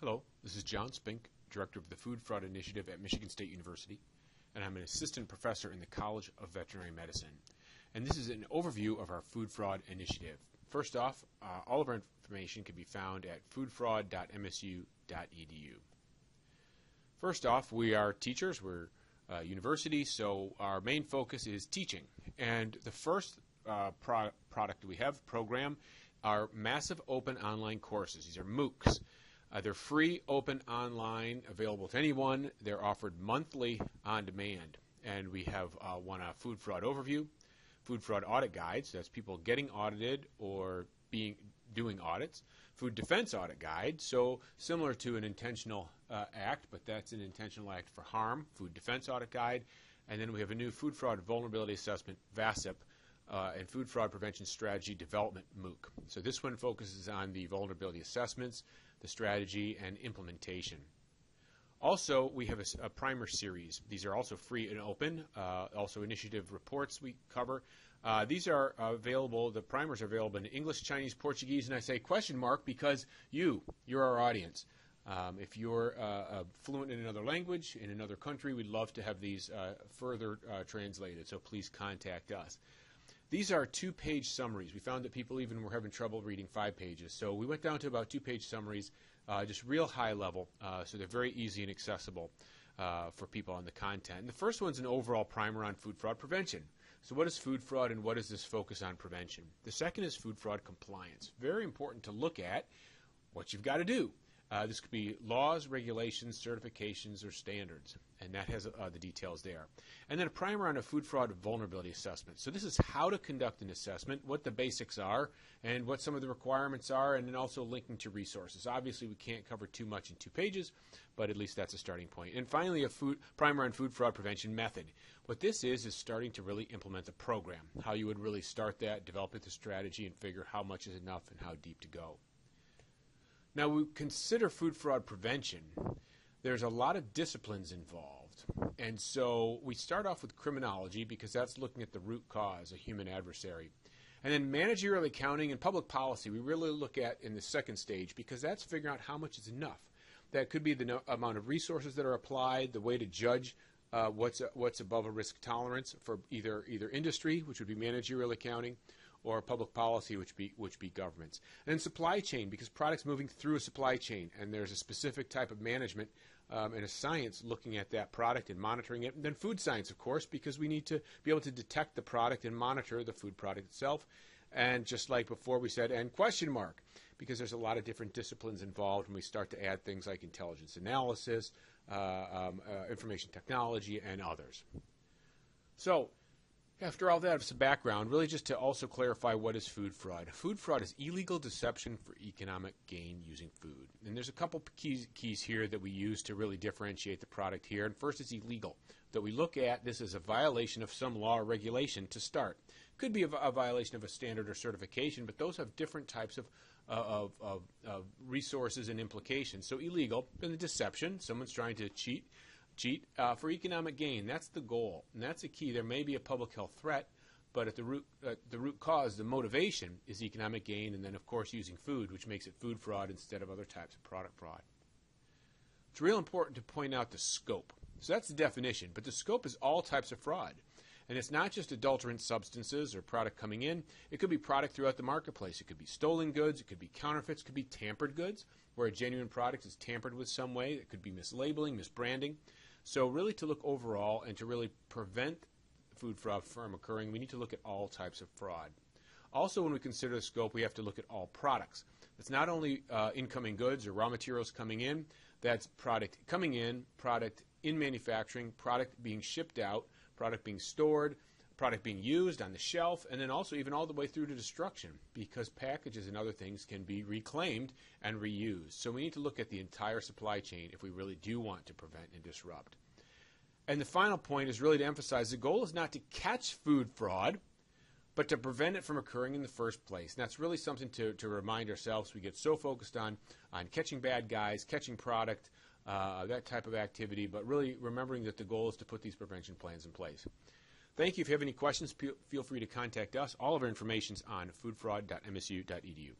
Hello, this is John Spink, Director of the Food Fraud Initiative at Michigan State University, and I'm an assistant professor in the College of Veterinary Medicine. And this is an overview of our Food Fraud Initiative. First off, all of our information can be found at foodfraud.msu.edu. First off, we are teachers. We're a university, so our main focus is teaching. And the first product we have, program, are massive open online courses. These are MOOCs. They're free, open, online, available to anyone. They're offered monthly on demand. And we have one food fraud overview, food fraud audit guides, that's people getting audited or doing audits, food defense audit guide, so similar to an intentional act, but that's an intentional act for harm, food defense audit guide. And then we have a new food fraud vulnerability assessment, VASIP, and food fraud prevention strategy development MOOC. So this one focuses on the vulnerability assessments, the strategy, and implementation. Also, we have a primer series. These are also free and open. Also, initiative reports we cover. These are available, the primers are available in English, Chinese, Portuguese, and I say question mark because you're our audience. If you're fluent in another language, in another country, we'd love to have these further translated, so please contact us. These are two-page summaries. We found that people even were having trouble reading 5 pages. So we went down to about 2-page summaries, just real high level, so they're very easy and accessible for people on the content. And the first one's an overall primer on food fraud prevention. So what is food fraud and what is this focus on prevention? The second is food fraud compliance. Very important to look at what you've got to do. This could be laws, regulations, certifications, or standards, and that has the details there. And then a primer on a food fraud vulnerability assessment. So this is how to conduct an assessment, what the basics are, and what some of the requirements are, and then also linking to resources. Obviously, we can't cover too much in 2 pages, but at least that's a starting point. And finally, a primer on food fraud prevention method. What this is starting to really implement the program, how you would really start that, develop the strategy, and figure how much is enough and how deep to go. Now, we consider food fraud prevention. There's a lot of disciplines involved. And so we start off with criminology because that's looking at the root cause, a human adversary. And then managerial accounting and public policy we really look at in the second stage because that's figuring out how much is enough. That could be the amount of resources that are applied, the way to judge what's above a risk tolerance for either industry, which would be managerial accounting, or public policy, which be governments. And then supply chain, because products moving through a supply chain, and there's a specific type of management and a science looking at that product and monitoring it. And then food science, of course, because we need to be able to detect the product and monitor the food product itself. And just like before we said, and question mark, because there's a lot of different disciplines involved when we start to add things like intelligence analysis, information technology, and others. So, after all that, some background, really just to also clarify what is food fraud. Food fraud is illegal deception for economic gain using food. And there's a couple keys here that we use to really differentiate the product here. And first, it's illegal. That we look at this as a violation of some law or regulation to start. Could be a violation of a standard or certification, but those have different types of resources and implications. So illegal, then the deception, someone's trying to cheat for economic gain. That's the goal, and that's the key. There may be a public health threat, but at the root cause, the motivation is economic gain, and then, of course, using food, which makes it food fraud instead of other types of product fraud. It's real important to point out the scope. So that's the definition, but the scope is all types of fraud. And it's not just adulterant substances or product coming in. It could be product throughout the marketplace. It could be stolen goods. It could be counterfeits. It could be tampered goods, where a genuine product is tampered with some way. It could be mislabeling, misbranding. So really to look overall and to really prevent food fraud from occurring, we need to look at all types of fraud. Also, when we consider the scope, we have to look at all products. It's not only incoming goods or raw materials coming in. That's product coming in, product in manufacturing, product being shipped out, product being stored, product being used on the shelf, and then also even all the way through to destruction, because packages and other things can be reclaimed and reused. So we need to look at the entire supply chain if we really do want to prevent and disrupt. And the final point is really to emphasize the goal is not to catch food fraud, but to prevent it from occurring in the first place. And that's really something to remind ourselves. We get so focused on catching bad guys, catching product, that type of activity, but really remembering that the goal is to put these prevention plans in place. Thank you. If you have any questions, feel free to contact us. All of our information is on foodfraud.msu.edu.